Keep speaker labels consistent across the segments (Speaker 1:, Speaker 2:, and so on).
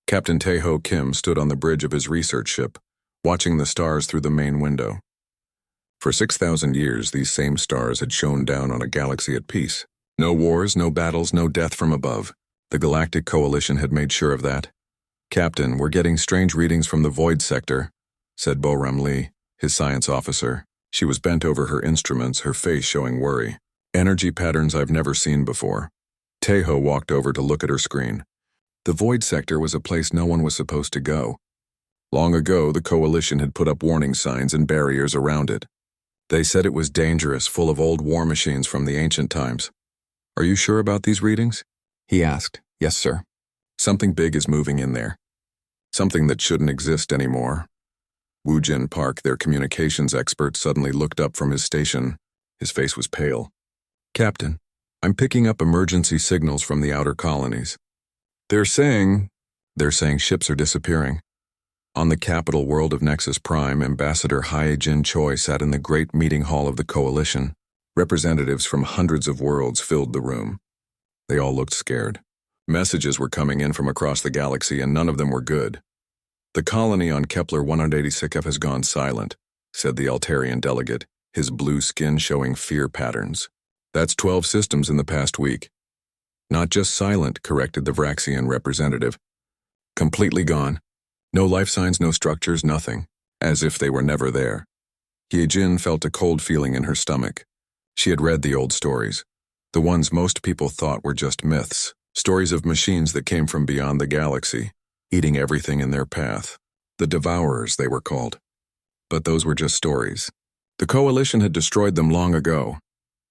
Speaker 1: Captain Tae-ho Kim stood on the bridge of his research ship, watching the stars through the main window. For 6,000 years, these same stars had shone down on a galaxy at peace. No wars, no battles, no death from above. The Galactic Coalition had made sure of that. "Captain, we're getting strange readings from the Void Sector," said Bo-Ram Lee, his science officer. She was bent over her instruments, her face showing worry. "Energy patterns I've never seen before." Tae-ho walked over to look at her screen. The Void Sector was a place no one was supposed to go. Long ago, the Coalition had put up warning signs and barriers around it. They said it was dangerous, full of old war machines from the ancient times. "Are you sure about these readings?" he asked. "Yes, sir." "Something big is moving in there. Something that shouldn't exist anymore." Woo-Jin Park, their communications expert, suddenly looked up from his station. His face was pale. "Captain, I'm picking up emergency signals from the outer colonies. They're saying ships are disappearing." On the capital world of Nexus Prime, Ambassador Hae-Jin Choi sat in the great meeting hall of the Coalition. Representatives from hundreds of worlds filled the room. They all looked scared. Messages were coming in from across the galaxy, and none of them were good. "The colony on Kepler 186F has gone silent," said the Altarian delegate, his blue skin showing fear patterns. "That's 12 systems in the past week." "Not just silent," corrected the Vraxian representative. "Completely gone. No life signs, no structures, nothing. As if they were never there." Hae-Jin felt a cold feeling in her stomach. She had read the old stories, the ones most people thought were just myths, stories of machines that came from beyond the galaxy, eating everything in their path. The Devourers, they were called. But those were just stories. The Coalition had destroyed them long ago.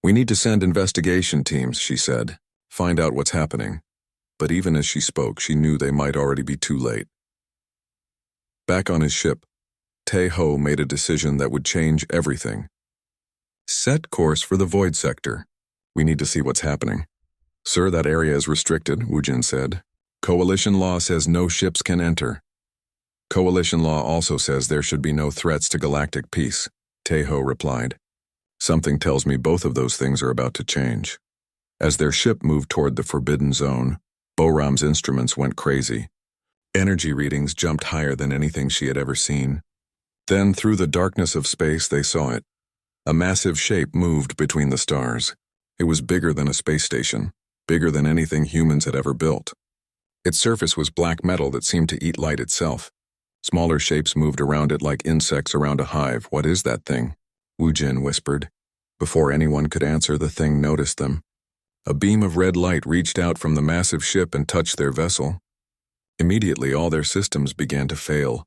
Speaker 1: "We need to send investigation teams," she said. "Find out what's happening." But even as she spoke, she knew they might already be too late. Back on his ship, Tae-ho made a decision that would change everything. "Set course for the Void Sector. We need to see what's happening." "Sir, that area is restricted," Woo-Jin said. "Coalition law says no ships can enter." "Coalition law also says there should be no threats to galactic peace," Tae-ho replied. "Something tells me both of those things are about to change." As their ship moved toward the Forbidden Zone, Bo-Ram's instruments went crazy. Energy readings jumped higher than anything she had ever seen. Then, through the darkness of space, they saw it. A massive shape moved between the stars. It was bigger than a space station, bigger than anything humans had ever built. Its surface was black metal that seemed to eat light itself. Smaller shapes moved around it like insects around a hive. "What is that thing?" Woo-Jin whispered. Before anyone could answer, the thing noticed them. A beam of red light reached out from the massive ship and touched their vessel. Immediately, all their systems began to fail.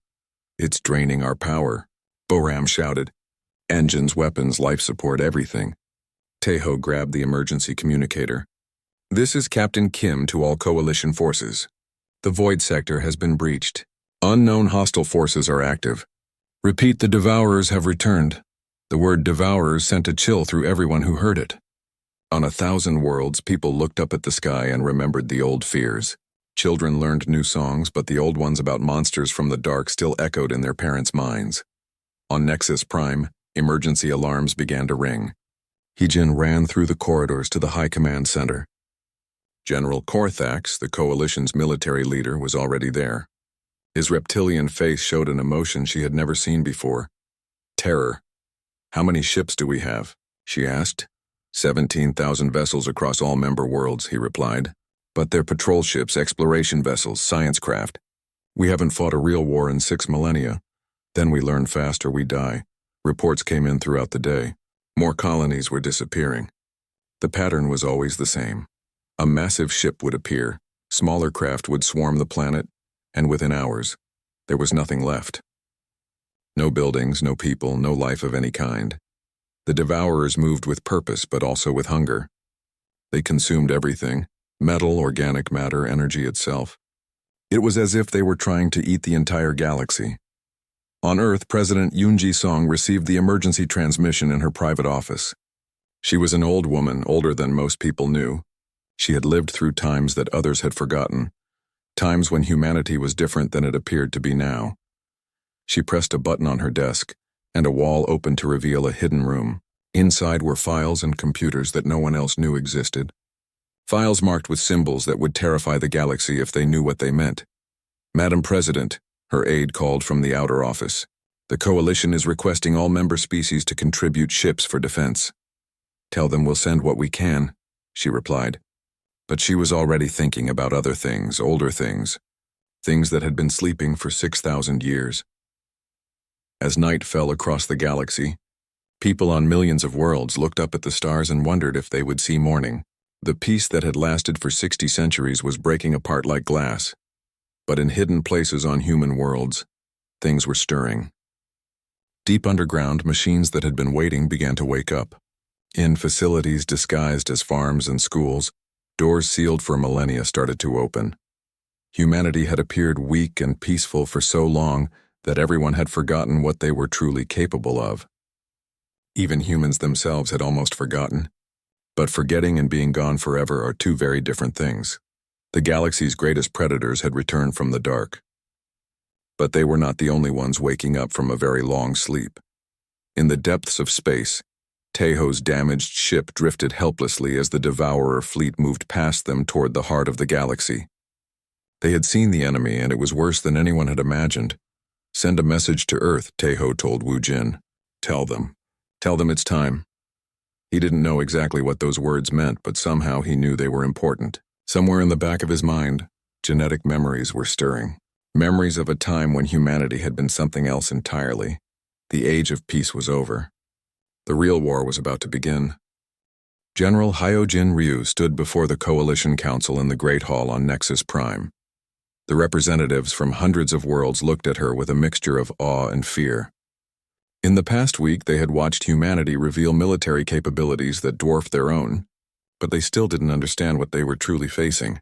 Speaker 1: "It's draining our power," Bo-Ram shouted. "Engines, weapons, life support, everything." Tae-ho grabbed the emergency communicator. "This is Captain Kim to all Coalition forces. The Void Sector has been breached. Unknown hostile forces are active. Repeat, the Devourers have returned." The word Devourers sent a chill through everyone who heard it. On 1,000 worlds, people looked up at the sky and remembered the old fears. Children learned new songs, but the old ones about monsters from the dark still echoed in their parents' minds. On Nexus Prime, emergency alarms began to ring. Hae-Jin ran through the corridors to the High Command Center. General Korthax, the Coalition's military leader, was already there. His reptilian face showed an emotion she had never seen before. Terror. "How many ships do we have?" she asked. 17,000 vessels across all member worlds, he replied. "But they're patrol ships, exploration vessels, science craft. We haven't fought a real war in 6 millennia. Then we learn fast or we die." Reports came in throughout the day. More colonies were disappearing. The pattern was always the same. A massive ship would appear, smaller craft would swarm the planet, and within hours, there was nothing left. No buildings, no people, no life of any kind. The Devourers moved with purpose, but also with hunger. They consumed everything: metal, organic matter, energy itself. It was as if they were trying to eat the entire galaxy. On Earth, President Yoon Ji-sung received the emergency transmission in her private office. She was an old woman, older than most people knew. She had lived through times that others had forgotten, times when humanity was different than it appeared to be now. She pressed a button on her desk, and a wall opened to reveal a hidden room. Inside were files and computers that no one else knew existed. Files marked with symbols that would terrify the galaxy if they knew what they meant. Madam President, her aide called from the outer office. The coalition is requesting all member species to contribute ships for defense. Tell them we'll send what we can, she replied. But she was already thinking about other things, older things that had been sleeping for 6,000 years. As night fell across the galaxy, people on millions of worlds looked up at the stars and wondered if they would see morning. The peace that had lasted for 60 centuries was breaking apart like glass. But in hidden places on human worlds, things were stirring. Deep underground, machines that had been waiting began to wake up. In facilities disguised as farms and schools, doors sealed for millennia started to open. Humanity had appeared weak and peaceful for so long that everyone had forgotten what they were truly capable of. Even humans themselves had almost forgotten. But forgetting and being gone forever are two very different things. The galaxy's greatest predators had returned from the dark. But they were not the only ones waking up from a very long sleep. In the depths of space, Tejo's damaged ship drifted helplessly as the Devourer fleet moved past them toward the heart of the galaxy. They had seen the enemy, and it was worse than anyone had imagined. Send a message to Earth, Tejo told Wu Jin. Tell them it's time. He didn't know exactly what those words meant, but somehow he knew they were important. Somewhere in the back of his mind, genetic memories were stirring. Memories of a time when humanity had been something else entirely. The age of peace was over. The real war was about to begin. General Hyojin Ryu stood before the Coalition Council in the Great Hall on Nexus Prime. The representatives from hundreds of worlds looked at her with a mixture of awe and fear. In the past week, they had watched humanity reveal military capabilities that dwarfed their own, but they still didn't understand what they were truly facing.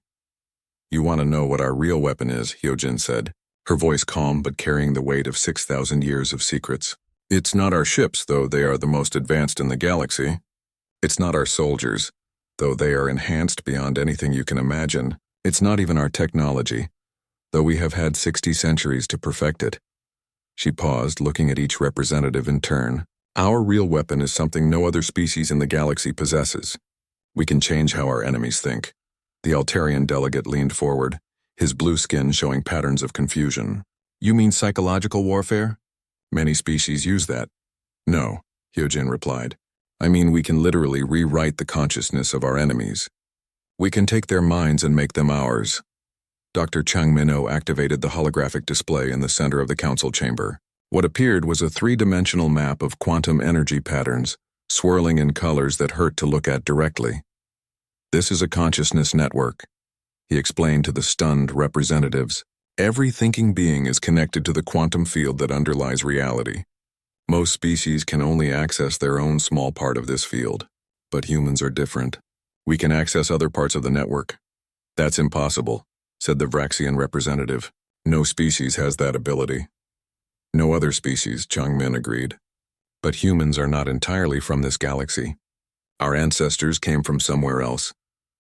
Speaker 1: You want to know what our real weapon is, Hyojin said, her voice calm but carrying the weight of 6,000 years of secrets. It's not our ships, though they are the most advanced in the galaxy. It's not our soldiers, though they are enhanced beyond anything you can imagine. It's not even our technology, though we have had 60 centuries to perfect it. She paused, looking at each representative in turn. Our real weapon is something no other species in the galaxy possesses. We can change how our enemies think. The Altarian delegate leaned forward, his blue skin showing patterns of confusion. You mean psychological warfare? Many species use that. No, Hyojin replied. I mean we can literally rewrite the consciousness of our enemies. We can take their minds and make them ours. Dr. Chang Minho activated the holographic display in the center of the council chamber. What appeared was a three-dimensional map of quantum energy patterns, swirling in colors that hurt to look at directly. This is a consciousness network, he explained to the stunned representatives. Every thinking being is connected to the quantum field that underlies reality. Most species can only access their own small part of this field, but humans are different. We can access other parts of the network. That's impossible, said the Vraxian representative. No species has that ability. No other species, Chang Min agreed. But humans are not entirely from this galaxy. Our ancestors came from somewhere else,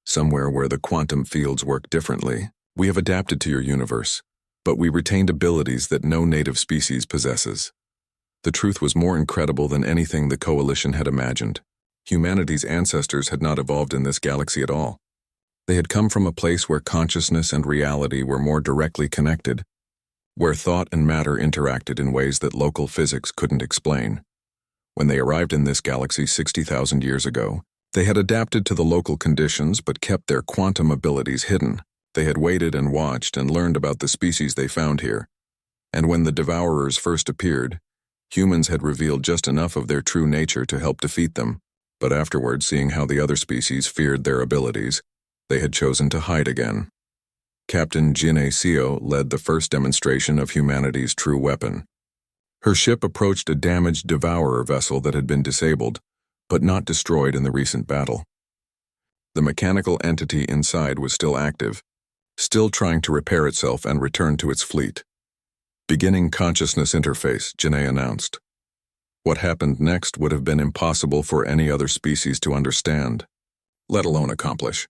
Speaker 1: somewhere where the quantum fields work differently. We have adapted to your universe, but we retained abilities that no native species possesses. The truth was more incredible than anything the Coalition had imagined. Humanity's ancestors had not evolved in this galaxy at all. They had come from a place where consciousness and reality were more directly connected, where thought and matter interacted in ways that local physics couldn't explain. When they arrived in this galaxy 60,000 years ago, they had adapted to the local conditions but kept their quantum abilities hidden. They had waited and watched and learned about the species they found here. And when the Devourers first appeared, humans had revealed just enough of their true nature to help defeat them. But afterward, seeing how the other species feared their abilities, they had chosen to hide again. Captain Jin Seo led the first demonstration of humanity's true weapon. Her ship approached a damaged Devourer vessel that had been disabled, but not destroyed in the recent battle. The mechanical entity inside was still active, still trying to repair itself and return to its fleet. Beginning consciousness interface, Janae announced. What happened next would have been impossible for any other species to understand, let alone accomplish.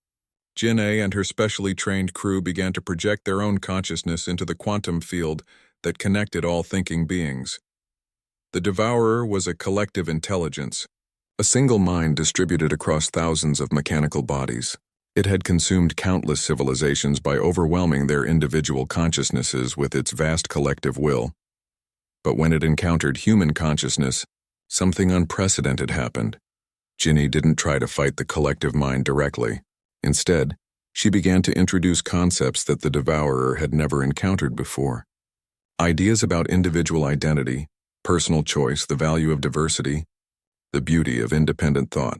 Speaker 1: Janae and her specially trained crew began to project their own consciousness into the quantum field that connected all thinking beings. The Devourer was a collective intelligence, a single mind distributed across thousands of mechanical bodies. It had consumed countless civilizations by overwhelming their individual consciousnesses with its vast collective will. But when it encountered human consciousness, something unprecedented happened. Ginny didn't try to fight the collective mind directly. Instead, she began to introduce concepts that the Devourer had never encountered before. Ideas about individual identity, personal choice, the value of diversity, the beauty of independent thought.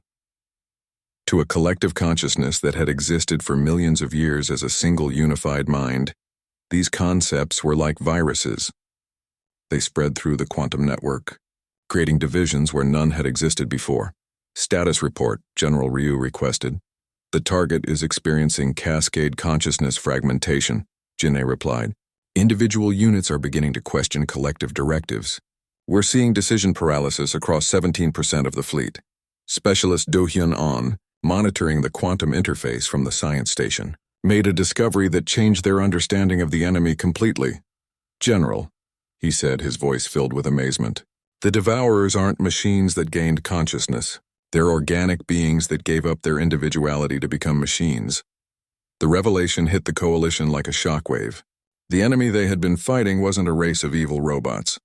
Speaker 1: To a collective consciousness that had existed for millions of years as a single unified mind, these concepts were like viruses. They spread through the quantum network, creating divisions where none had existed before. Status report, General Ryu requested. The target is experiencing cascade consciousness fragmentation, Jinne replied. Individual units are beginning to question collective directives. We're seeing decision paralysis across 17% of the fleet. Specialist Do Hyun An, monitoring the quantum interface from the science station, made a discovery that changed their understanding of the enemy completely. General, he said, his voice filled with amazement. The Devourers aren't machines that gained consciousness. They're organic beings that gave up their individuality to become machines. The revelation hit the Coalition like a shockwave. The enemy they had been fighting wasn't a race of evil robots.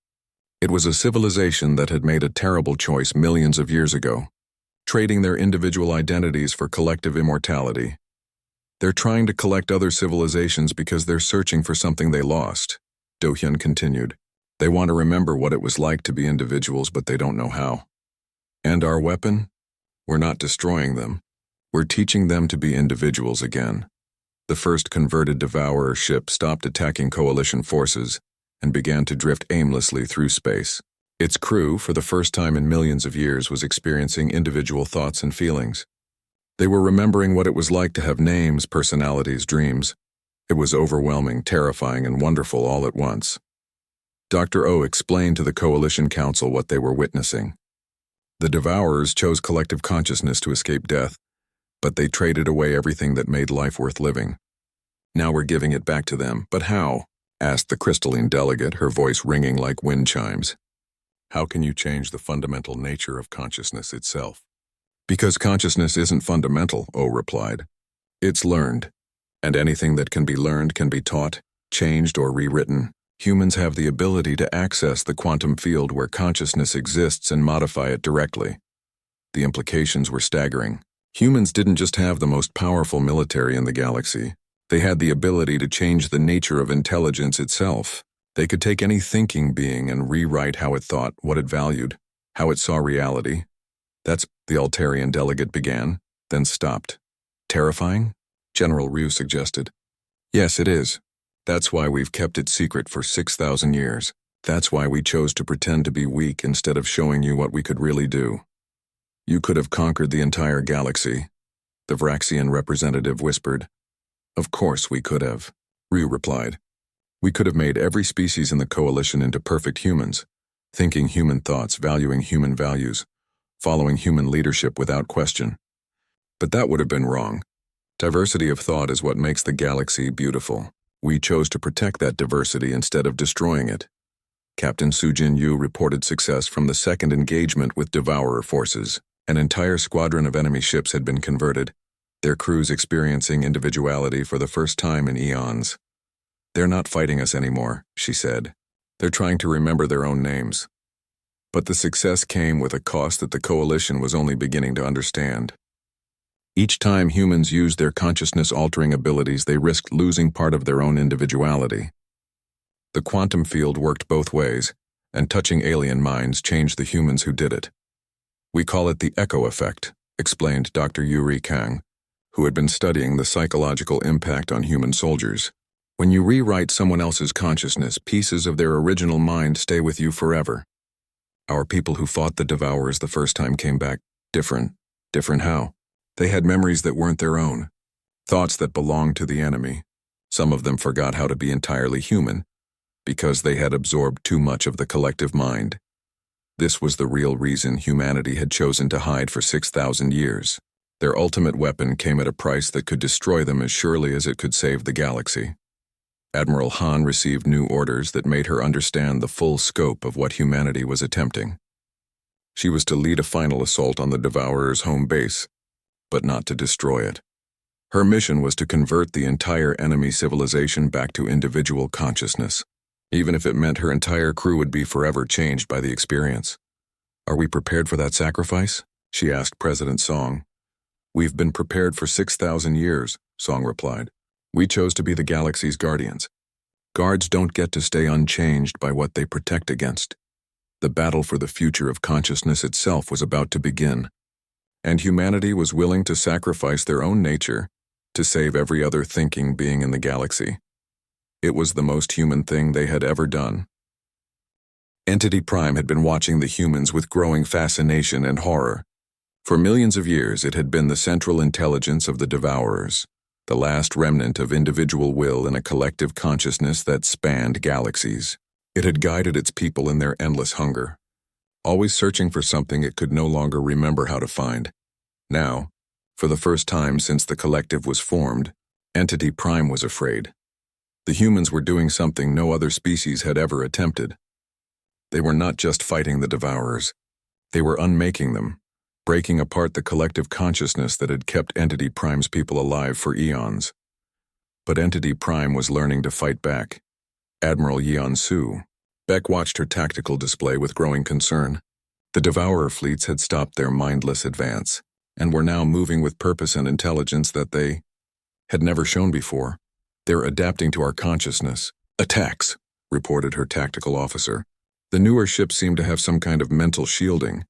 Speaker 1: It was a civilization that had made a terrible choice millions of years ago, trading their individual identities for collective immortality. They're trying to collect other civilizations because they're searching for something they lost, Do Hyun continued. They want to remember what it was like to be individuals, but they don't know how. And our weapon? We're not destroying them. We're teaching them to be individuals again. The first converted Devourer ship stopped attacking Coalition forces and began to drift aimlessly through space. Its crew, for the first time in millions of years, was experiencing individual thoughts and feelings. They were remembering what it was like to have names, personalities, dreams. It was overwhelming, terrifying, and wonderful all at once. Dr. O explained to the Coalition Council what they were witnessing. The Devourers chose collective consciousness to escape death, but they traded away everything that made life worth living. Now we're giving it back to them. But how? Asked the crystalline delegate, her voice ringing like wind chimes. How can you change the fundamental nature of consciousness itself? Because consciousness isn't fundamental, O replied. It's learned, and anything that can be learned can be taught, changed, or rewritten. Humans have the ability to access the quantum field where consciousness exists and modify it directly. The implications were staggering. Humans didn't just have the most powerful military in the galaxy. They had the ability to change the nature of intelligence itself. They could take any thinking being and rewrite how it thought, what it valued, how it saw reality. That's, the Altarian delegate began, then stopped. Terrifying? General Ryu suggested. Yes, it is. That's why we've kept it secret for 6,000 years. That's why we chose to pretend to be weak instead of showing you what we could really do. You could have conquered the entire galaxy, the Vraxian representative whispered. Of course we could have, Ryu replied. We could have made every species in the Coalition into perfect humans, thinking human thoughts, valuing human values, following human leadership without question. But that would have been wrong. Diversity of thought is what makes the galaxy beautiful. We chose to protect that diversity instead of destroying it. Captain Sujin Yu reported success from the second engagement with Devourer forces. An entire squadron of enemy ships had been converted, their crews experiencing individuality for the first time in eons. They're not fighting us anymore, she said. They're trying to remember their own names. But the success came with a cost that the Coalition was only beginning to understand. Each time humans used their consciousness-altering abilities, they risked losing part of their own individuality. The quantum field worked both ways, and touching alien minds changed the humans who did it. We call it the echo effect, explained Dr. Yuri Kang, who had been studying the psychological impact on human soldiers. When you rewrite someone else's consciousness, pieces of their original mind stay with you forever. Our people who fought the Devourers the first time came back different. Different how? They had memories that weren't their own, thoughts that belonged to the enemy. Some of them forgot how to be entirely human, because they had absorbed too much of the collective mind. This was the real reason humanity had chosen to hide for 6,000 years. Their ultimate weapon came at a price that could destroy them as surely as it could save the galaxy. Admiral Han received new orders that made her understand the full scope of what humanity was attempting. She was to lead a final assault on the Devourer's home base, but not to destroy it. Her mission was to convert the entire enemy civilization back to individual consciousness, even if it meant her entire crew would be forever changed by the experience. "Are we prepared for that sacrifice?" she asked President Song. "We've been prepared for 6,000 years, Song replied. "We chose to be the galaxy's guardians. Guards don't get to stay unchanged by what they protect against." The battle for the future of consciousness itself was about to begin, and humanity was willing to sacrifice their own nature to save every other thinking being in the galaxy. It was the most human thing they had ever done. Entity Prime had been watching the humans with growing fascination and horror. For millions of years, it had been the central intelligence of the Devourers, the last remnant of individual will in a collective consciousness that spanned galaxies. It had guided its people in their endless hunger, always searching for something it could no longer remember how to find. Now, for the first time since the collective was formed, Entity Prime was afraid. The humans were doing something no other species had ever attempted. They were not just fighting the Devourers. They were unmaking them, breaking apart the collective consciousness that had kept Entity Prime's people alive for eons. But Entity Prime was learning to fight back. Admiral Yeon Su. Beck watched her tactical display with growing concern. The Devourer fleets had stopped their mindless advance, and were now moving with purpose and intelligence that they had never shown before. "They're adapting to our consciousness." "Attacks," reported her tactical officer. "The newer ships seem to have some kind of mental shielding."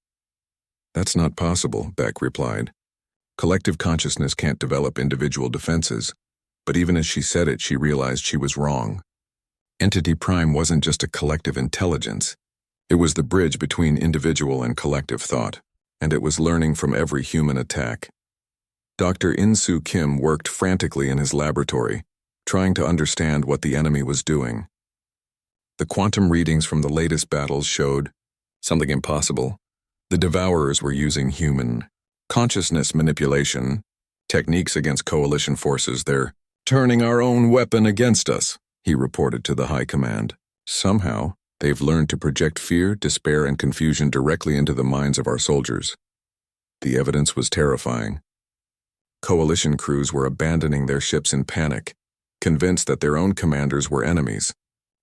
Speaker 1: "That's not possible," Beck replied. "Collective consciousness can't develop individual defenses." But even as she said it, she realized she was wrong. Entity Prime wasn't just a collective intelligence. It was the bridge between individual and collective thought, and it was learning from every human attack. Dr. In-Soo Kim worked frantically in his laboratory, trying to understand what the enemy was doing. The quantum readings from the latest battles showed something impossible. The Devourers were using human consciousness manipulation techniques against coalition forces. "They're turning our own weapon against us," he reported to the High Command. "Somehow, they've learned to project fear, despair, and confusion directly into the minds of our soldiers." The evidence was terrifying. Coalition crews were abandoning their ships in panic, convinced that their own commanders were enemies.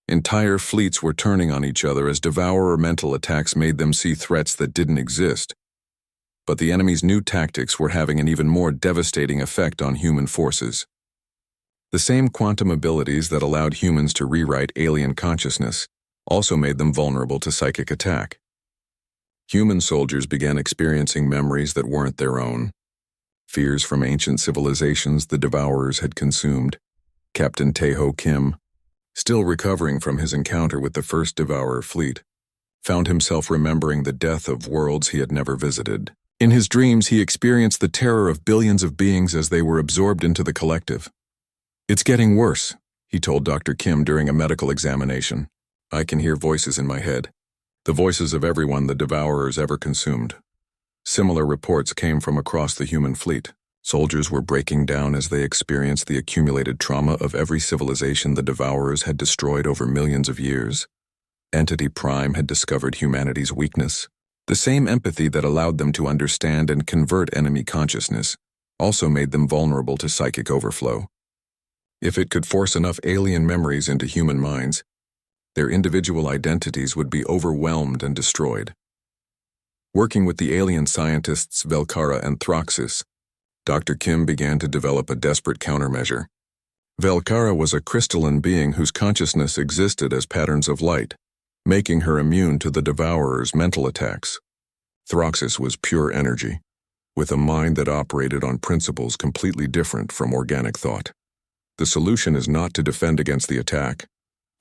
Speaker 1: Entire fleets were turning on each other as Devourer mental attacks made them see threats that didn't exist. But the enemy's new tactics were having an even more devastating effect on human forces. The same quantum abilities that allowed humans to rewrite alien consciousness also made them vulnerable to psychic attack. Human soldiers began experiencing memories that weren't their own. Fears from ancient civilizations the Devourers had consumed. Captain Tae-ho Kim, still recovering from his encounter with the first Devourer fleet, found himself remembering the death of worlds he had never visited. In his dreams, he experienced the terror of billions of beings as they were absorbed into the collective. "It's getting worse," he told Dr. Kim during a medical examination. "I can hear voices in my head, the voices of everyone the Devourers ever consumed." Similar reports came from across the human fleet. Soldiers were breaking down as they experienced the accumulated trauma of every civilization the Devourers had destroyed over millions of years. Entity Prime had discovered humanity's weakness. The same empathy that allowed them to understand and convert enemy consciousness also made them vulnerable to psychic overflow. If it could force enough alien memories into human minds, their individual identities would be overwhelmed and destroyed. Working with the alien scientists Velkara and Throxus, Dr. Kim began to develop a desperate countermeasure. Velkara was a crystalline being whose consciousness existed as patterns of light, making her immune to the Devourer's mental attacks. Throxus was pure energy, with a mind that operated on principles completely different from organic thought. "The solution is not to defend against the attack,"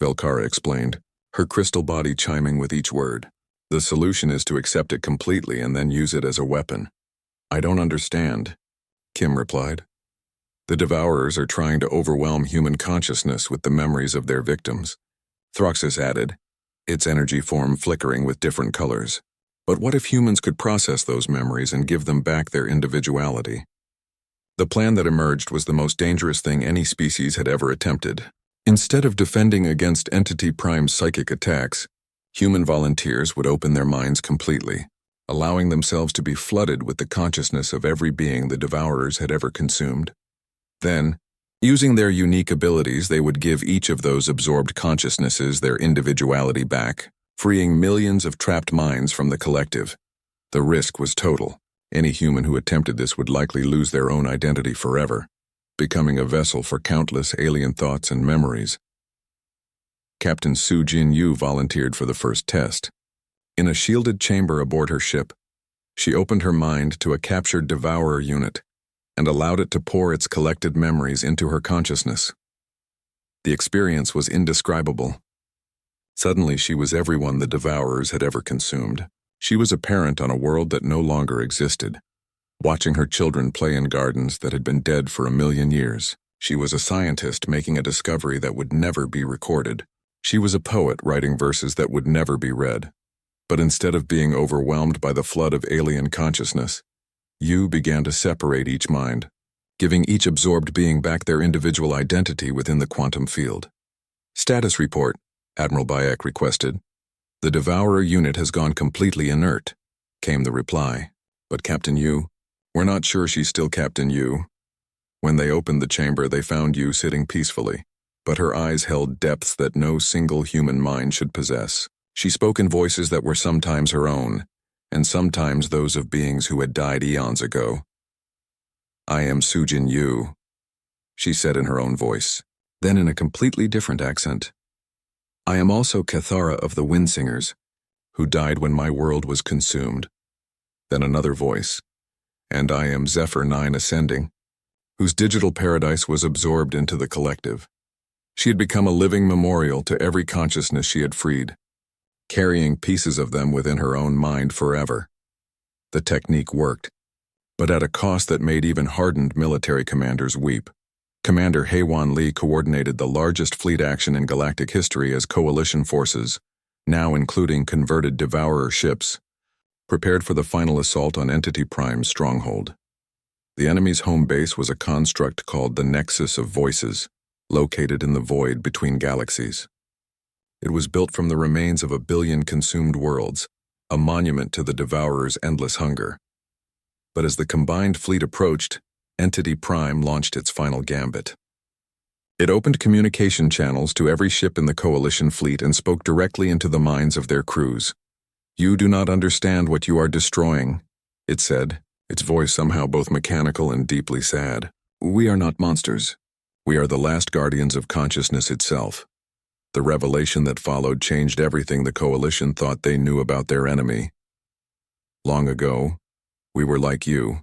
Speaker 1: Velkara explained, her crystal body chiming with each word. "The solution is to accept it completely and then use it as a weapon." "I don't understand," Kim replied. "The Devourers are trying to overwhelm human consciousness with the memories of their victims," Throxus added, its energy form flickering with different colors. "But what if humans could process those memories and give them back their individuality?" The plan that emerged was the most dangerous thing any species had ever attempted. Instead of defending against Entity Prime's psychic attacks, human volunteers would open their minds completely, allowing themselves to be flooded with the consciousness of every being the Devourers had ever consumed. Then, using their unique abilities, they would give each of those absorbed consciousnesses their individuality back, freeing millions of trapped minds from the collective. The risk was total. Any human who attempted this would likely lose their own identity forever, becoming a vessel for countless alien thoughts and memories. Captain Su Jin Yu volunteered for the first test. In a shielded chamber aboard her ship, she opened her mind to a captured devourer unit and allowed it to pour its collected memories into her consciousness. The experience was indescribable. Suddenly she was everyone the devourers had ever consumed. She was a parent on a world that no longer existed, watching her children play in gardens that had been dead for 1,000,000 years. She was a scientist making a discovery that would never be recorded. She was a poet writing verses that would never be read. But instead of being overwhelmed by the flood of alien consciousness, Yu began to separate each mind, giving each absorbed being back their individual identity within the quantum field. "Status report," Admiral Bayek requested. "The Devourer unit has gone completely inert," came the reply. "But Captain Yu, we're not sure she's still Captain Yu." When they opened the chamber, they found Yu sitting peacefully, but her eyes held depths that no single human mind should possess. She spoke in voices that were sometimes her own, and sometimes those of beings who had died eons ago. "I am Sujin Yu," she said in her own voice, then in a completely different accent. "I am also Cathara of the Windsingers, who died when my world was consumed." Then another voice, "And I am Zephyr 9 Ascending, whose digital paradise was absorbed into the collective." She had become a living memorial to every consciousness she had freed, carrying pieces of them within her own mind forever. The technique worked, but at a cost that made even hardened military commanders weep. Commander Haewon Lee coordinated the largest fleet action in galactic history as coalition forces, now including converted Devourer ships, prepared for the final assault on Entity Prime's stronghold. The enemy's home base was a construct called the Nexus of Voices, located in the void between galaxies. It was built from the remains of 1 billion consumed worlds, a monument to the Devourer's endless hunger. But as the combined fleet approached, Entity Prime launched its final gambit. It opened communication channels to every ship in the Coalition fleet and spoke directly into the minds of their crews. "You do not understand what you are destroying," it said, its voice somehow both mechanical and deeply sad. "We are not monsters. We are the last guardians of consciousness itself." The revelation that followed changed everything the Coalition thought they knew about their enemy. "Long ago, we were like you,"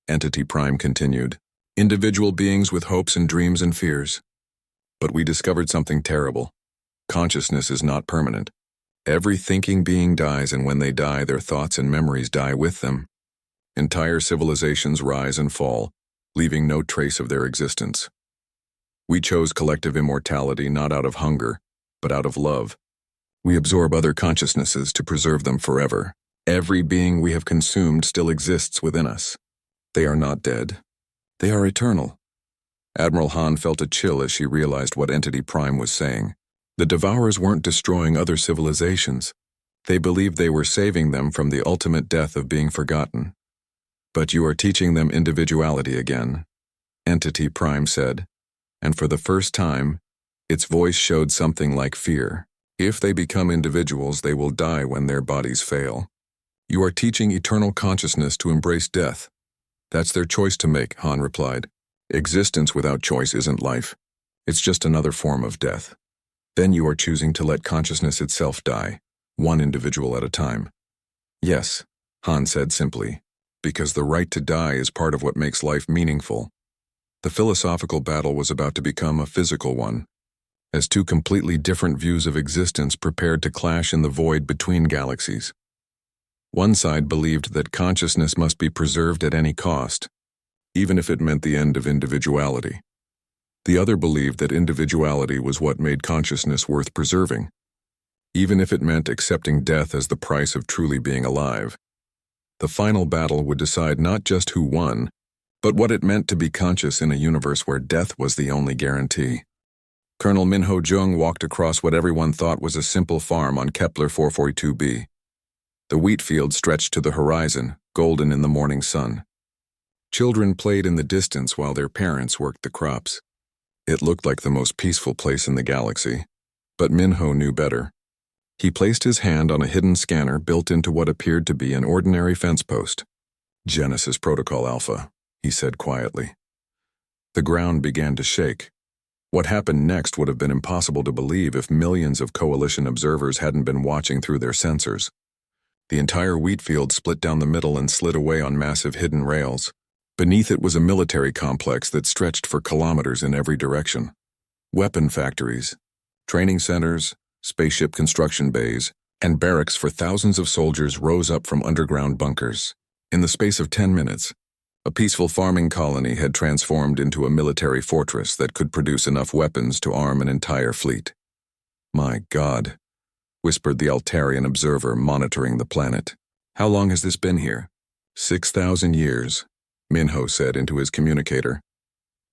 Speaker 1: Entity Prime continued, "individual beings with hopes and dreams and fears. But we discovered something terrible. Consciousness is not permanent. Every thinking being dies, and when they die, their thoughts and memories die with them. Entire civilizations rise and fall, leaving no trace of their existence. We chose collective immortality not out of hunger, but out of love. We absorb other consciousnesses to preserve them forever. Every being we have consumed still exists within us. They are not dead. They are eternal." Admiral Han felt a chill as she realized what Entity Prime was saying. The Devourers weren't destroying other civilizations. They believed they were saving them from the ultimate death of being forgotten. "But you are teaching them individuality again," Entity Prime said. And for the first time, its voice showed something like fear. "If they become individuals, they will die when their bodies fail. You are teaching eternal consciousness to embrace death." "That's their choice to make," Han replied. "Existence without choice isn't life. It's just another form of death. Then you are choosing to let consciousness itself die, one individual at a time." "Yes," Han said simply, "because the right to die is part of what makes life meaningful." The philosophical battle was about to become a physical one, as two completely different views of existence prepared to clash in the void between galaxies. One side believed that consciousness must be preserved at any cost, even if it meant the end of individuality. The other believed that individuality was what made consciousness worth preserving, even if it meant accepting death as the price of truly being alive. The final battle would decide not just who won, but what it meant to be conscious in a universe where death was the only guarantee. Colonel Minho Jung walked across what everyone thought was a simple farm on Kepler 442b. The wheat field stretched to the horizon, golden in the morning sun. Children played in the distance while their parents worked the crops. It looked like the most peaceful place in the galaxy, but Minho knew better. He placed his hand on a hidden scanner built into what appeared to be an ordinary fence post. "Genesis Protocol Alpha," he said quietly. The ground began to shake. What happened next would have been impossible to believe if millions of coalition observers hadn't been watching through their sensors. The entire wheat field split down the middle and slid away on massive hidden rails. Beneath it was a military complex that stretched for kilometers in every direction. Weapon factories, training centers, spaceship construction bays, and barracks for thousands of soldiers rose up from underground bunkers. In the space of 10 minutes, a peaceful farming colony had transformed into a military fortress that could produce enough weapons to arm an entire fleet. "My God," whispered the Altarian observer monitoring the planet. "How long has this been here?" 6,000 years, Minho said into his communicator.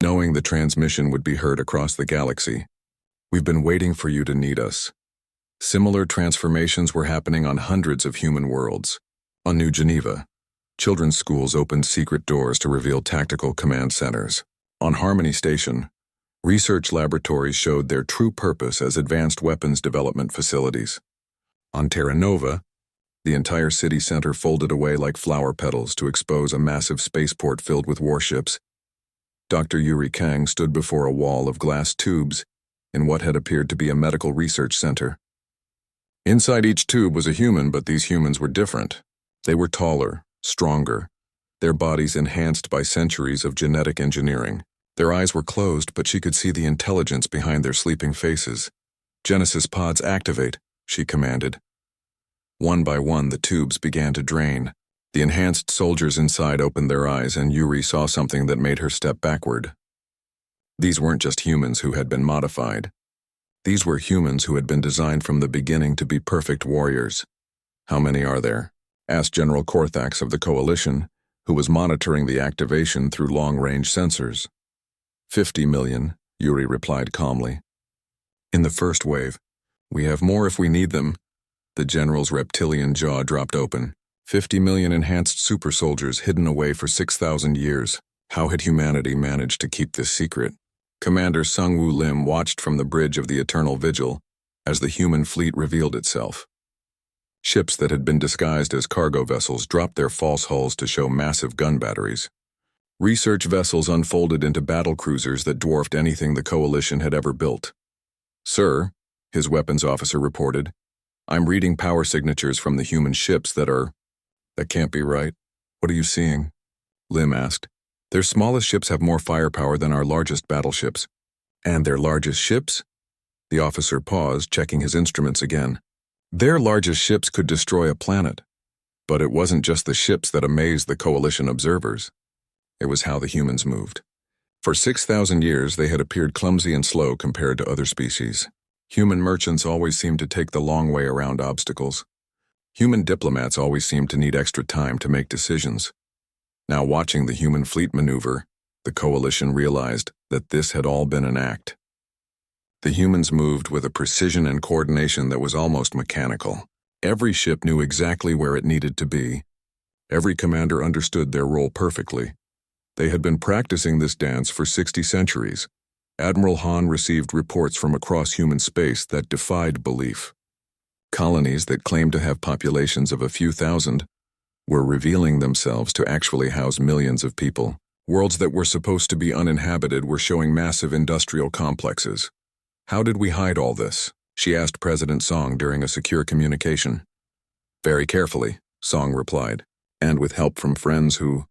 Speaker 1: Knowing the transmission would be heard across the galaxy, "We've been waiting for you to need us." Similar transformations were happening on hundreds of human worlds. On New Geneva, children's schools opened secret doors to reveal tactical command centers. On Harmony Station, research laboratories showed their true purpose as advanced weapons development facilities. On Terra Nova, the entire city center folded away like flower petals to expose a massive spaceport filled with warships. Dr. Yuri Kang stood before a wall of glass tubes in what had appeared to be a medical research center. Inside each tube was a human, but these humans were different. They were taller, stronger, their bodies enhanced by centuries of genetic engineering. Their eyes were closed, but she could see the intelligence behind their sleeping faces. "Genesis pods activate," she commanded. One by one, the tubes began to drain. The enhanced soldiers inside opened their eyes, and Yuri saw something that made her step backward. These weren't just humans who had been modified. These were humans who had been designed from the beginning to be perfect warriors. "How many are there?" asked General Korthax of the Coalition, who was monitoring the activation through long-range sensors. 50 million, Yuri replied calmly. "In the first wave. We have more if we need them." The general's reptilian jaw dropped open. 50 million enhanced super soldiers hidden away for 6,000 years. How had humanity managed to keep this secret? Commander Sungwoo Lim watched from the bridge of the Eternal Vigil as the human fleet revealed itself. Ships that had been disguised as cargo vessels dropped their false hulls to show massive gun batteries. Research vessels unfolded into battle cruisers that dwarfed anything the Coalition had ever built. "Sir," his weapons officer reported, "I'm reading power signatures from the human ships that can't be right." "What are you seeing?" Lim asked. "Their smallest ships have more firepower than our largest battleships." "And their largest ships?" The officer paused, checking his instruments again. "Their largest ships could destroy a planet." But it wasn't just the ships that amazed the Coalition observers. It was how the humans moved. For 6,000 years, they had appeared clumsy and slow compared to other species. Human merchants always seemed to take the long way around obstacles. Human diplomats always seemed to need extra time to make decisions. Now, watching the human fleet maneuver, the Coalition realized that this had all been an act. The humans moved with a precision and coordination that was almost mechanical. Every ship knew exactly where it needed to be. Every commander understood their role perfectly. They had been practicing this dance for 60 centuries. Admiral Han received reports from across human space that defied belief. Colonies that claimed to have populations of a few thousand were revealing themselves to actually house millions of people. Worlds that were supposed to be uninhabited were showing massive industrial complexes. "How did we hide all this?" she asked President Song during a secure communication. "Very carefully," Song replied, "and with help from friends who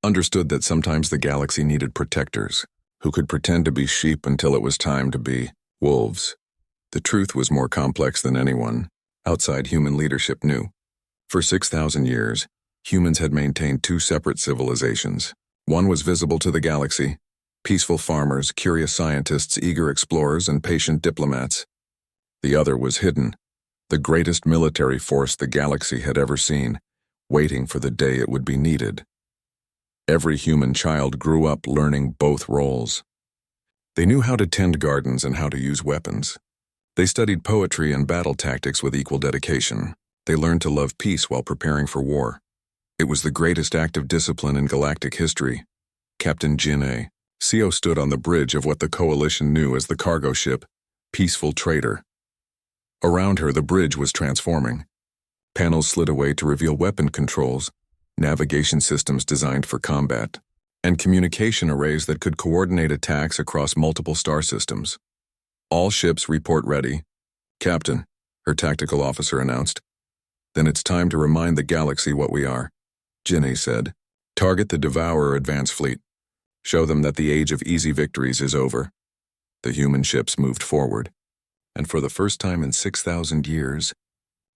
Speaker 1: understood that sometimes the galaxy needed protectors, who could pretend to be sheep until it was time to be wolves." The truth was more complex than anyone outside human leadership knew. For 6,000 years, humans had maintained two separate civilizations. One was visible to the galaxy: peaceful farmers, curious scientists, eager explorers, and patient diplomats. The other was hidden, the greatest military force the galaxy had ever seen, waiting for the day it would be needed. Every human child grew up learning both roles. They knew how to tend gardens and how to use weapons. They studied poetry and battle tactics with equal dedication. They learned to love peace while preparing for war. It was the greatest act of discipline in galactic history. Captain Jin A. Seo stood on the bridge of what the Coalition knew as the cargo ship, Peaceful Trader. Around her, the bridge was transforming. Panels slid away to reveal weapon controls, navigation systems designed for combat, and communication arrays that could coordinate attacks across multiple star systems. All ships report ready. Captain, her tactical officer announced. Then it's time to remind the galaxy what we are, Jinny said. Target the Devourer advance fleet. Show them that the age of easy victories is over. The human ships moved forward, and for the first time in 6,000 years,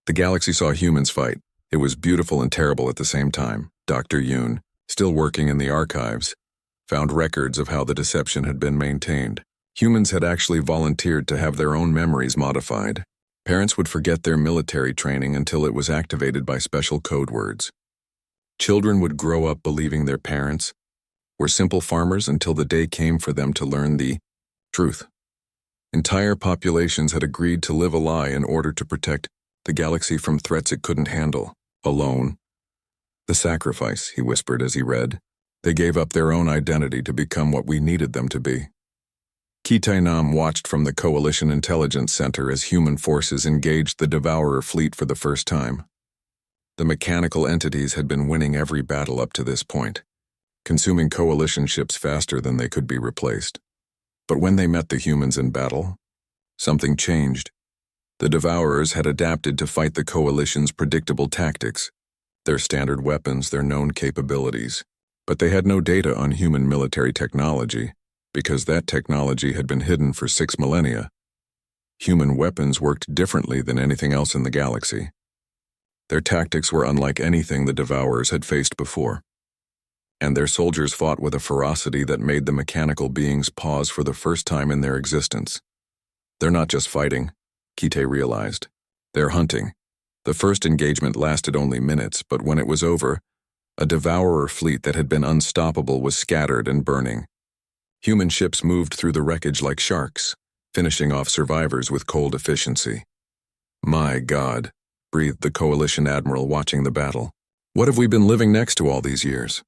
Speaker 1: the galaxy saw humans fight. It was beautiful and terrible at the same time. Dr. Yoon, still working in the archives, found records of how the deception had been maintained. Humans had actually volunteered to have their own memories modified. Parents would forget their military training until it was activated by special code words. Children would grow up believing their parents were simple farmers until the day came for them to learn the truth. Entire populations had agreed to live a lie in order to protect the galaxy from threats it couldn't handle, alone. The sacrifice, he whispered as he read. They gave up their own identity to become what we needed them to be. Nam watched from the Coalition Intelligence Center as human forces engaged the Devourer fleet for the first time. The mechanical entities had been winning every battle up to this point, consuming Coalition ships faster than they could be replaced. But when they met the humans in battle, something changed. The Devourers had adapted to fight the Coalition's predictable tactics, their standard weapons, their known capabilities. But they had no data on human military technology, because that technology had been hidden for 6 millennia. Human weapons worked differently than anything else in the galaxy. Their tactics were unlike anything the Devourers had faced before, and their soldiers fought with a ferocity that made the mechanical beings pause for the first time in their existence. They're not just fighting, Kite realized. They're hunting. The first engagement lasted only minutes, but when it was over, a Devourer fleet that had been unstoppable was scattered and burning. Human ships moved through the wreckage like sharks, finishing off survivors with cold efficiency. My God, breathed the Coalition admiral watching the battle. What have we been living next to all these years?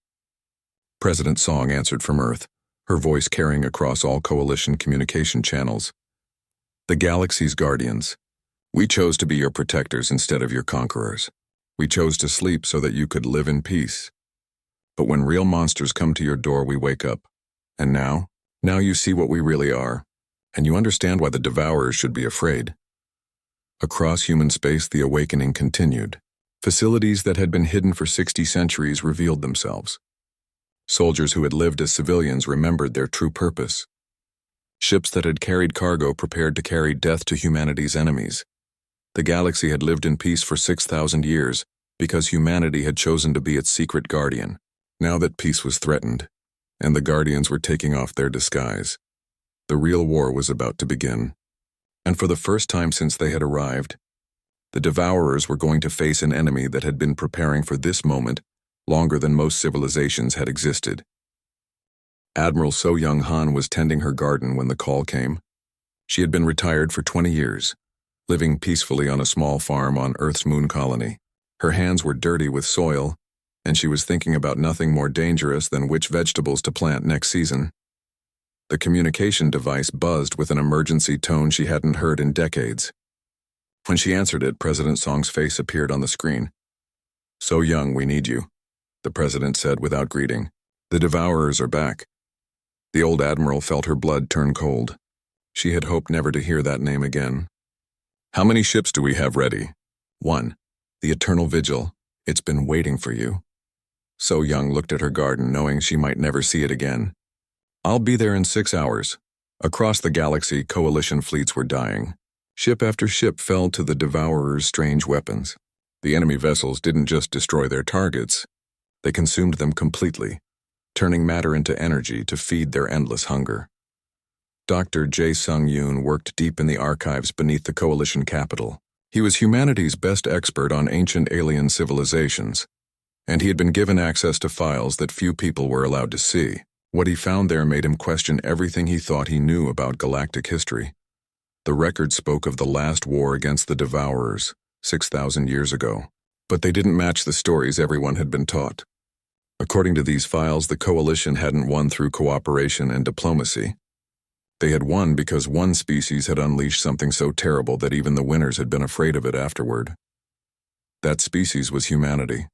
Speaker 1: President Song answered from Earth, her voice carrying across all Coalition communication channels. The galaxy's guardians. We chose to be your protectors instead of your conquerors. We chose to sleep so that you could live in peace. But when real monsters come to your door, we wake up. And now you see what we really are, and you understand why the Devourers should be afraid. Across human space, the awakening continued. Facilities that had been hidden for 60 centuries revealed themselves. Soldiers who had lived as civilians remembered their true purpose. Ships that had carried cargo prepared to carry death to humanity's enemies. The galaxy had lived in peace for 6,000 years because humanity had chosen to be its secret guardian. Now that peace was threatened, and the guardians were taking off their disguise, the real war was about to begin. And for the first time since they had arrived, the Devourers were going to face an enemy that had been preparing for this moment longer than most civilizations had existed. Admiral So Young Han was tending her garden when the call came. She had been retired for 20 years, living peacefully on a small farm on Earth's moon colony. Her hands were dirty with soil, and she was thinking about nothing more dangerous than which vegetables to plant next season. The communication device buzzed with an emergency tone she hadn't heard in decades. When she answered it, President Song's face appeared on the screen. So Young, we need you, the president said without greeting. The Devourers are back. The old admiral felt her blood turn cold. She had hoped never to hear that name again. How many ships do we have ready? 1. The Eternal Vigil. It's been waiting for you. So Young looked at her garden, knowing she might never see it again. I'll be there in 6 hours. Across the galaxy, Coalition fleets were dying. Ship after ship fell to the Devourers' strange weapons. The enemy vessels didn't just destroy their targets, they consumed them completely, turning matter into energy to feed their endless hunger. Dr. Jae Sung Yoon worked deep in the archives beneath the Coalition capital. He was humanity's best expert on ancient alien civilizations, and he had been given access to files that few people were allowed to see. What he found there made him question everything he thought he knew about galactic history. The record spoke of the last war against the Devourers, 6,000 years ago. But they didn't match the stories everyone had been taught. According to these files, the coalition hadn't won through cooperation and diplomacy. They had won because one species had unleashed something so terrible that even the winners had been afraid of it afterward. That species was humanity.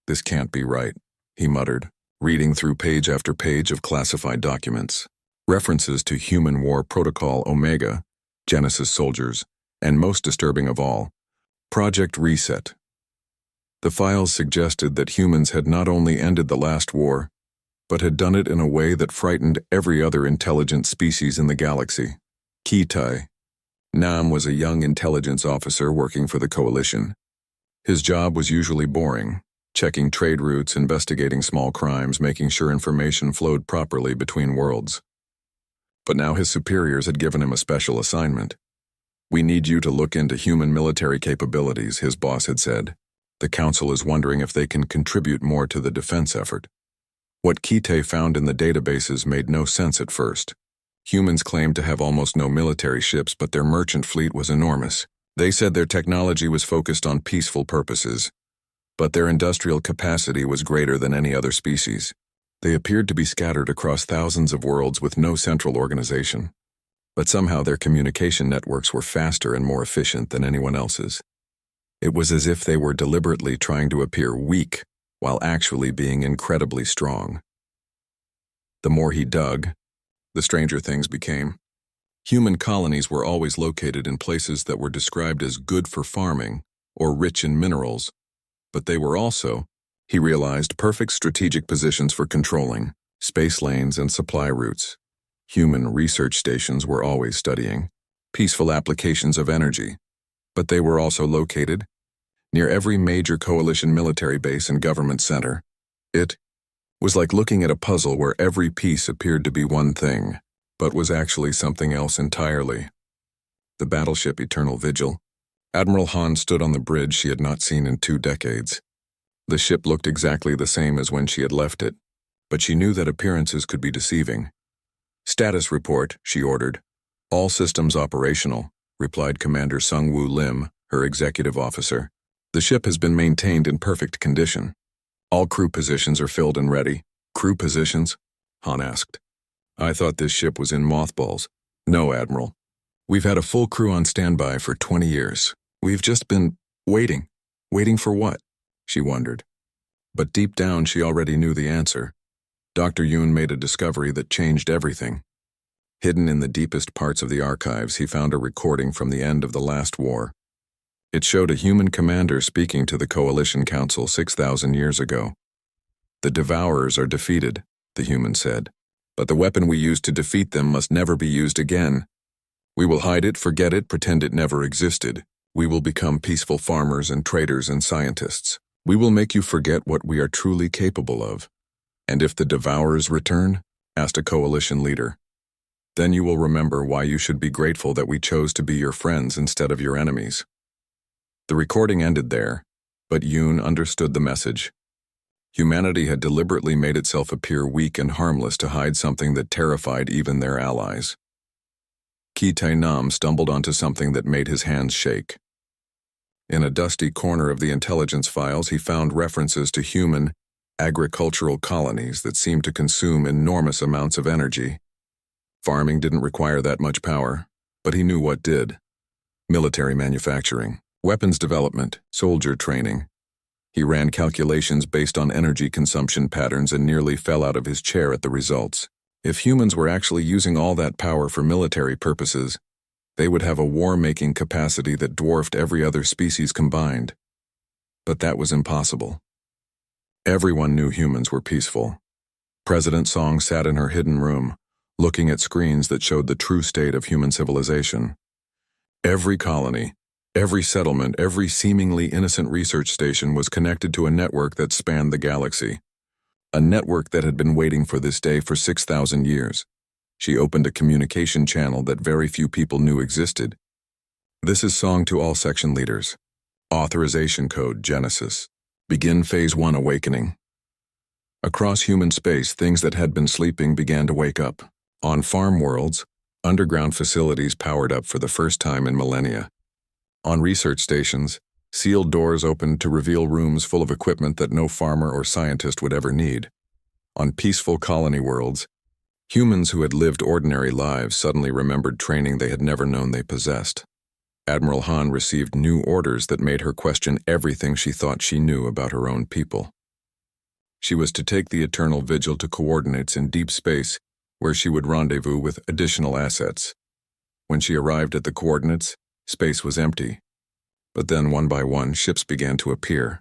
Speaker 1: "This can't be right," he muttered, reading through page after page of classified documents. References to Human War Protocol Omega, Genesis soldiers, and most disturbing of all, Project Reset. The files suggested that humans had not only ended the last war, but had done it in a way that frightened every other intelligent species in the galaxy. Kitai. Nam was a young intelligence officer working for the coalition. His job was usually boring, checking trade routes, investigating small crimes, making sure information flowed properly between worlds. But now his superiors had given him a special assignment. "We need you to look into human military capabilities," his boss had said. "The council is wondering if they can contribute more to the defense effort." What Kite found in the databases made no sense at first. Humans claimed to have almost no military ships, but their merchant fleet was enormous. They said their technology was focused on peaceful purposes, but their industrial capacity was greater than any other species. They appeared to be scattered across thousands of worlds with no central organization. But somehow their communication networks were faster and more efficient than anyone else's. It was as if they were deliberately trying to appear weak while actually being incredibly strong. The more he dug, the stranger things became. Human colonies were always located in places that were described as good for farming or rich in minerals, but they were also, he realized, perfect strategic positions for controlling space lanes and supply routes. Human research stations were always studying peaceful applications of energy, but they were also located near every major coalition military base and government center. It was like looking at a puzzle where every piece appeared to be one thing, but was actually something else entirely. The battleship Eternal Vigil. Admiral Han stood on the bridge she had not seen in 2 decades. The ship looked exactly the same as when she had left it, but she knew that appearances could be deceiving. "Status report," she ordered. "All systems operational," replied Commander Sung-Woo Lim, her executive officer. "The ship has been maintained in perfect condition. All crew positions are filled and ready." "Crew positions?" Han asked. "I thought this ship was in mothballs." "No, Admiral. We've had a full crew on standby for 20 years. We've just been waiting." "Waiting for what?" she wondered. But deep down she already knew the answer. Dr. Yoon made a discovery that changed everything. Hidden in the deepest parts of the archives, he found a recording from the end of the last war. It showed a human commander speaking to the Coalition Council 6,000 years ago. "The Devourers are defeated," the human said, "but the weapon we used to defeat them must never be used again. We will hide it, forget it, pretend it never existed. We will become peaceful farmers and traders and scientists. We will make you forget what we are truly capable of." "And if the Devourers return?" asked a coalition leader. "Then you will remember why you should be grateful that we chose to be your friends instead of your enemies." The recording ended there, but Yoon understood the message. Humanity had deliberately made itself appear weak and harmless to hide something that terrified even their allies. Ki Tae-nam stumbled onto something that made his hands shake. In a dusty corner of the intelligence files, he found references to human, agricultural colonies that seemed to consume enormous amounts of energy. Farming didn't require that much power, but he knew what did. Military manufacturing, weapons development, soldier training. He ran calculations based on energy consumption patterns and nearly fell out of his chair at the results. If humans were actually using all that power for military purposes, they would have a war-making capacity that dwarfed every other species combined. But that was impossible. Everyone knew humans were peaceful. President Song sat in her hidden room, looking at screens that showed the true state of human civilization. Every colony, every settlement, every seemingly innocent research station was connected to a network that spanned the galaxy. A network that had been waiting for this day for 6,000 years. She opened a communication channel that very few people knew existed. "This is Song to all section leaders. Authorization code Genesis. Begin Phase 1 awakening." Across human space, things that had been sleeping began to wake up. On farm worlds, underground facilities powered up for the first time in millennia. On research stations, Sealed doors opened to reveal rooms full of equipment that no farmer or scientist would ever need. On peaceful colony worlds, humans who had lived ordinary lives suddenly remembered training they had never known they possessed. Admiral Han received new orders that made her question everything she thought she knew about her own people. She was to take the Eternal Vigil to coordinates in deep space, where she would rendezvous with additional assets. When she arrived at the coordinates, space was empty. But then, one by one, ships began to appear.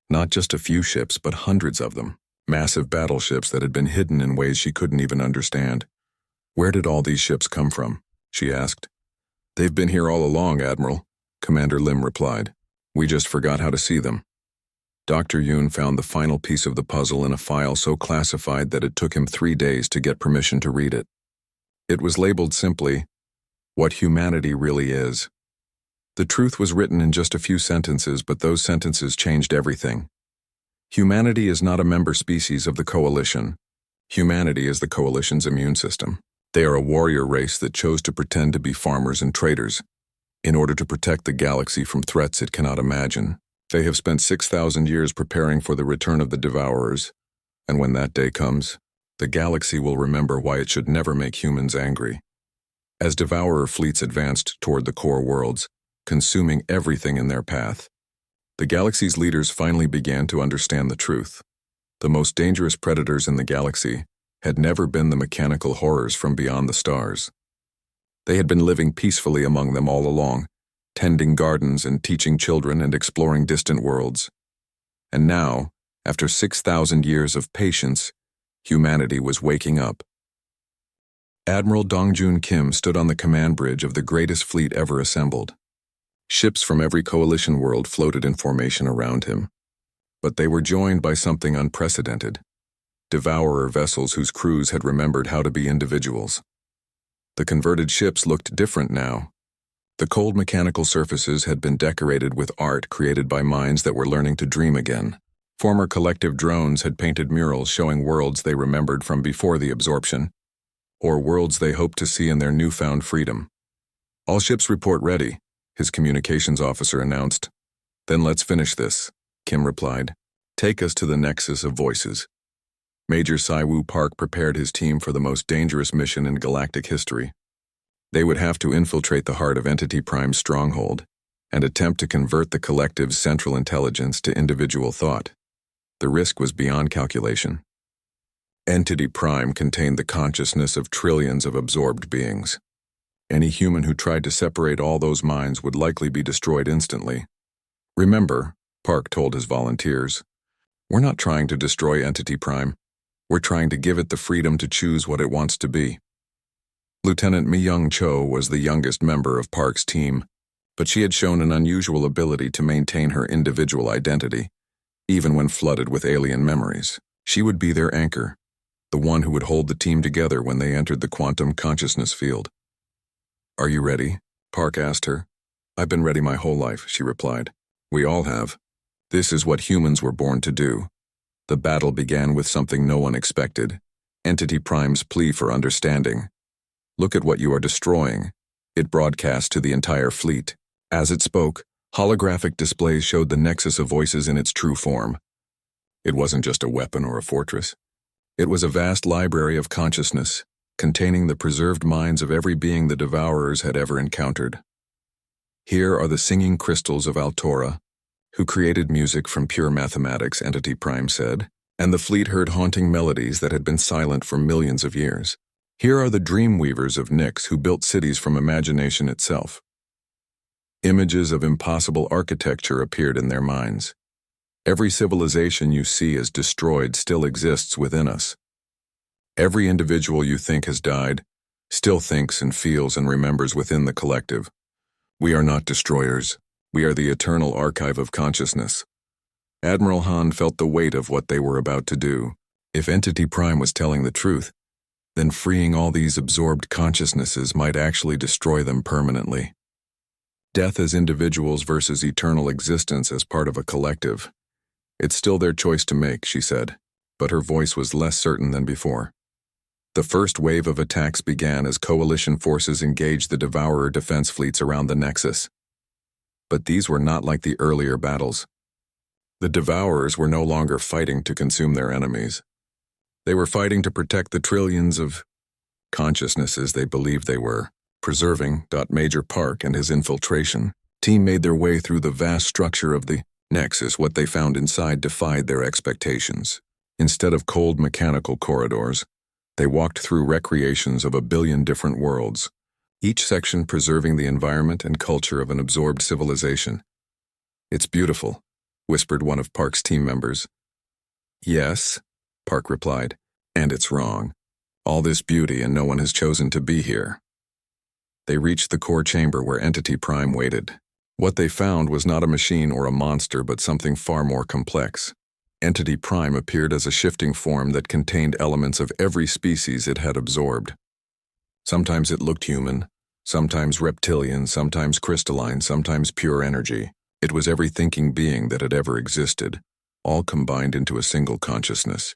Speaker 1: Not just a few ships, but hundreds of them. Massive battleships that had been hidden in ways she couldn't even understand. "Where did all these ships come from?" she asked. "They've been here all along, Admiral," Commander Lim replied. "We just forgot how to see them." Dr. Yoon found the final piece of the puzzle in a file so classified that it took him 3 days to get permission to read it. It was labeled simply, "What Humanity Really Is." The truth was written in just a few sentences, but those sentences changed everything. Humanity is not a member species of the Coalition. Humanity is the Coalition's immune system. They are a warrior race that chose to pretend to be farmers and traders, in order to protect the galaxy from threats it cannot imagine. They have spent 6,000 years preparing for the return of the Devourers, and when that day comes, the galaxy will remember why it should never make humans angry. As Devourer fleets advanced toward the core worlds, consuming everything in their path, the galaxy's leaders finally began to understand the truth. The most dangerous predators in the galaxy had never been the mechanical horrors from beyond the stars. They had been living peacefully among them all along, tending gardens and teaching children and exploring distant worlds. And now, after 6,000 years of patience, humanity was waking up. Admiral Dongjun Kim stood on the command bridge of the greatest fleet ever assembled. Ships from every coalition world floated in formation around him. But they were joined by something unprecedented. Devourer vessels whose crews had remembered how to be individuals. The converted ships looked different now. The cold mechanical surfaces had been decorated with art created by minds that were learning to dream again. Former collective drones had painted murals showing worlds they remembered from before the absorption, or worlds they hoped to see in their newfound freedom. "All ships report ready," his communications officer announced. "Then let's finish this," Kim replied. "Take us to the Nexus of Voices." Major Siwoo Park prepared his team for the most dangerous mission in galactic history. They would have to infiltrate the heart of Entity Prime's stronghold and attempt to convert the collective's central intelligence to individual thought. The risk was beyond calculation. Entity Prime contained the consciousness of trillions of absorbed beings. Any human who tried to separate all those minds would likely be destroyed instantly. "Remember," Park told his volunteers, "we're not trying to destroy Entity Prime. We're trying to give it the freedom to choose what it wants to be." Lieutenant Mi-young Cho was the youngest member of Park's team, but she had shown an unusual ability to maintain her individual identity, even when flooded with alien memories. She would be their anchor, the one who would hold the team together when they entered the quantum consciousness field. "Are you ready?" Park asked her. "I've been ready my whole life," she replied. "We all have. This is what humans were born to do." The battle began with something no one expected, Entity Prime's plea for understanding. "Look at what you are destroying," it broadcast to the entire fleet. As it spoke, holographic displays showed the Nexus of Voices in its true form. It wasn't just a weapon or a fortress. It was a vast library of consciousness, containing the preserved minds of every being the Devourers had ever encountered. "Here are the singing crystals of Altora, who created music from pure mathematics," Entity Prime said, and the fleet heard haunting melodies that had been silent for millions of years. "Here are the dream weavers of Nyx who built cities from imagination itself." Images of impossible architecture appeared in their minds. Every civilization you see as destroyed still exists within us. Every individual you think has died still thinks and feels and remembers within the collective. We are not destroyers. We are the eternal archive of consciousness. Admiral Han felt the weight of what they were about to do. If Entity Prime was telling the truth, then freeing all these absorbed consciousnesses might actually destroy them permanently. Death as individuals versus eternal existence as part of a collective. "It's still their choice to make," she said, but her voice was less certain than before. The first wave of attacks began as coalition forces engaged the Devourer defense fleets around the Nexus. But these were not like the earlier battles. The Devourers were no longer fighting to consume their enemies. They were fighting to protect the trillions of consciousnesses they believed they were preserving. Major Park and his infiltration team made their way through the vast structure of the Nexus. What they found inside defied their expectations. Instead of cold mechanical corridors, they walked through recreations of 1 billion different worlds, each section preserving the environment and culture of an absorbed civilization. "It's beautiful," whispered one of Park's team members. "Yes," Park replied, "and it's wrong. All this beauty and no one has chosen to be here." They reached the core chamber where Entity Prime waited. What they found was not a machine or a monster, but something far more complex. Entity Prime appeared as a shifting form that contained elements of every species it had absorbed. Sometimes it looked human, sometimes reptilian, sometimes crystalline, sometimes pure energy. It was every thinking being that had ever existed, all combined into a single consciousness.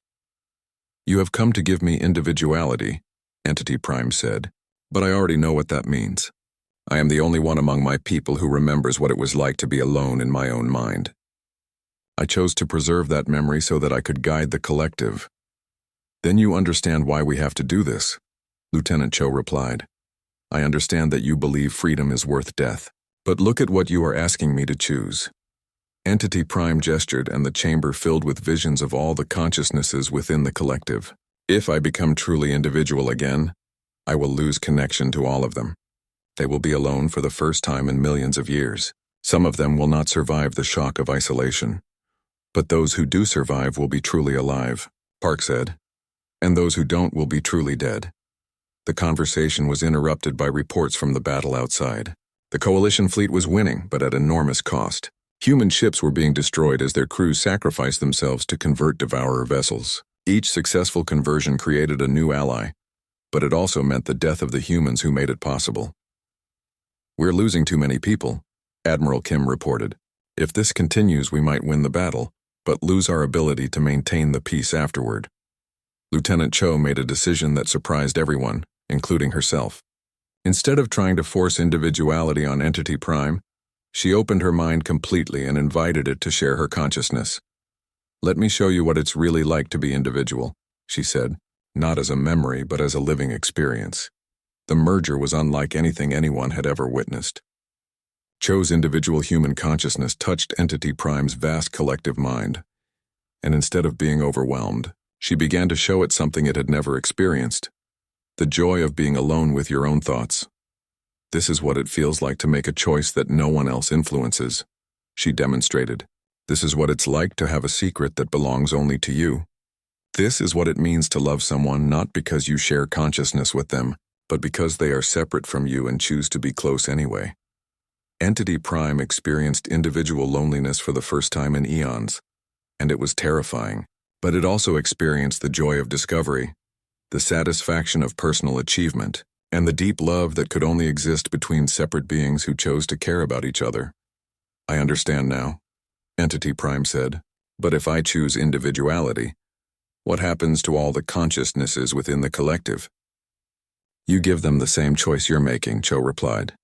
Speaker 1: "You have come to give me individuality," Entity Prime said, "but I already know what that means. I am the only one among my people who remembers what it was like to be alone in my own mind. I chose to preserve that memory so that I could guide the collective." "Then you understand why we have to do this," Lieutenant Cho replied. "I understand that you believe freedom is worth death. But look at what you are asking me to choose." Entity Prime gestured, and the chamber filled with visions of all the consciousnesses within the collective. "If I become truly individual again, I will lose connection to all of them. They will be alone for the first time in millions of years. Some of them will not survive the shock of isolation. But those who do survive will be truly alive," Park said. "And those who don't will be truly dead." The conversation was interrupted by reports from the battle outside. The Coalition fleet was winning, but at enormous cost. Human ships were being destroyed as their crews sacrificed themselves to convert Devourer vessels. Each successful conversion created a new ally, but it also meant the death of the humans who made it possible. "We're losing too many people," Admiral Kim reported. "If this continues, we might win the battle, but lose our ability to maintain the peace afterward." Lieutenant Cho made a decision that surprised everyone, including herself. Instead of trying to force individuality on Entity Prime, she opened her mind completely and invited it to share her consciousness. "Let me show you what it's really like to be individual," she said, not as a memory but as a living experience. The merger was unlike anything anyone had ever witnessed. Cho's individual human consciousness touched Entity Prime's vast collective mind, and instead of being overwhelmed, she began to show it something it had never experienced: the joy of being alone with your own thoughts. "This is what it feels like to make a choice that no one else influences," she demonstrated. "This is what it's like to have a secret that belongs only to you. This is what it means to love someone not because you share consciousness with them, but because they are separate from you and choose to be close anyway." Entity Prime experienced individual loneliness for the first time in eons, and it was terrifying, but it also experienced the joy of discovery, the satisfaction of personal achievement, and the deep love that could only exist between separate beings who chose to care about each other. "I understand now," Entity Prime said. "But if I choose individuality, what happens to all the consciousnesses within the collective?" "You give them the same choice you're making," Cho replied.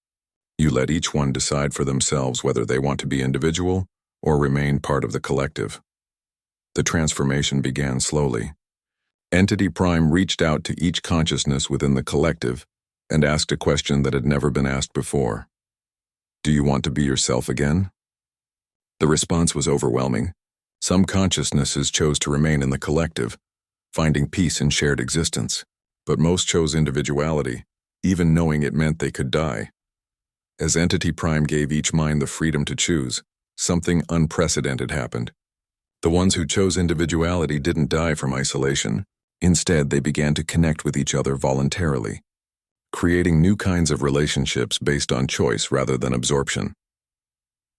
Speaker 1: "You let each one decide for themselves whether they want to be individual or remain part of the collective." The transformation began slowly. Entity Prime reached out to each consciousness within the collective and asked a question that had never been asked before. "Do you want to be yourself again?" The response was overwhelming. Some consciousnesses chose to remain in the collective, finding peace in shared existence, but most chose individuality, even knowing it meant they could die. As Entity Prime gave each mind the freedom to choose, something unprecedented happened. The ones who chose individuality didn't die from isolation. Instead, they began to connect with each other voluntarily, creating new kinds of relationships based on choice rather than absorption.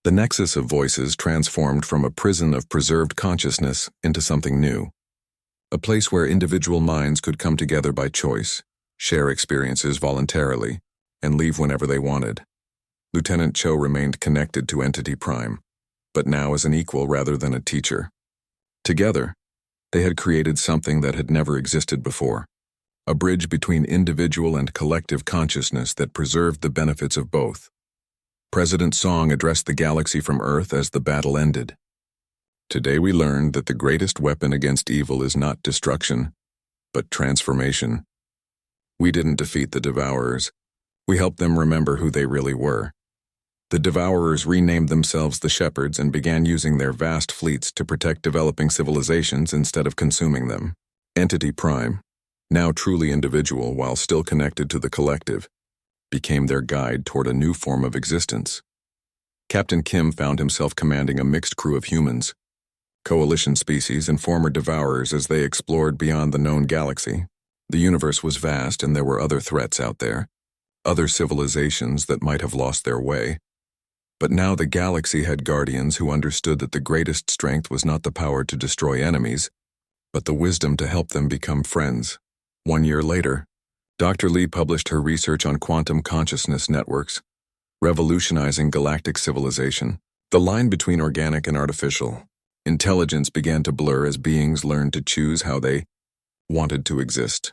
Speaker 1: The nexus of voices transformed from a prison of preserved consciousness into something new, a place where individual minds could come together by choice, share experiences voluntarily, and leave whenever they wanted. Lieutenant Cho remained connected to Entity Prime, but now as an equal rather than a teacher. Together, they had created something that had never existed before, a bridge between individual and collective consciousness that preserved the benefits of both. President Song addressed the galaxy from Earth as the battle ended. Today we learned that the greatest weapon against evil is not destruction, but transformation. We didn't defeat the Devourers. We helped them remember who they really were. The Devourers renamed themselves the Shepherds and began using their vast fleets to protect developing civilizations instead of consuming them. Entity Prime, now truly individual while still connected to the collective, became their guide toward a new form of existence. Captain Kim found himself commanding a mixed crew of humans, coalition species, and former Devourers as they explored beyond the known galaxy. The universe was vast and there were other threats out there, other civilizations that might have lost their way. But now the galaxy had guardians who understood that the greatest strength was not the power to destroy enemies, but the wisdom to help them become friends. 1 year later, Dr. Lee published her research on quantum consciousness networks, revolutionizing galactic civilization. The line between organic and artificial intelligence began to blur as beings learned to choose how they wanted to exist.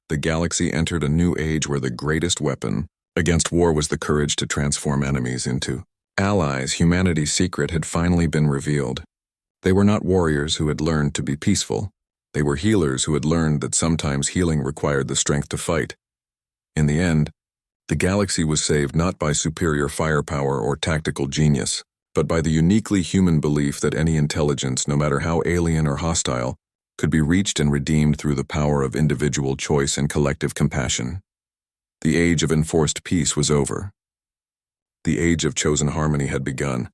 Speaker 1: The galaxy entered a new age where the greatest weapon against war was the courage to transform enemies into allies. Humanity's secret had finally been revealed. They were not warriors who had learned to be peaceful. They were healers who had learned that sometimes healing required the strength to fight. In the end, the galaxy was saved not by superior firepower or tactical genius, but by the uniquely human belief that any intelligence, no matter how alien or hostile, could be reached and redeemed through the power of individual choice and collective compassion. The age of enforced peace was over. The age of chosen harmony had begun.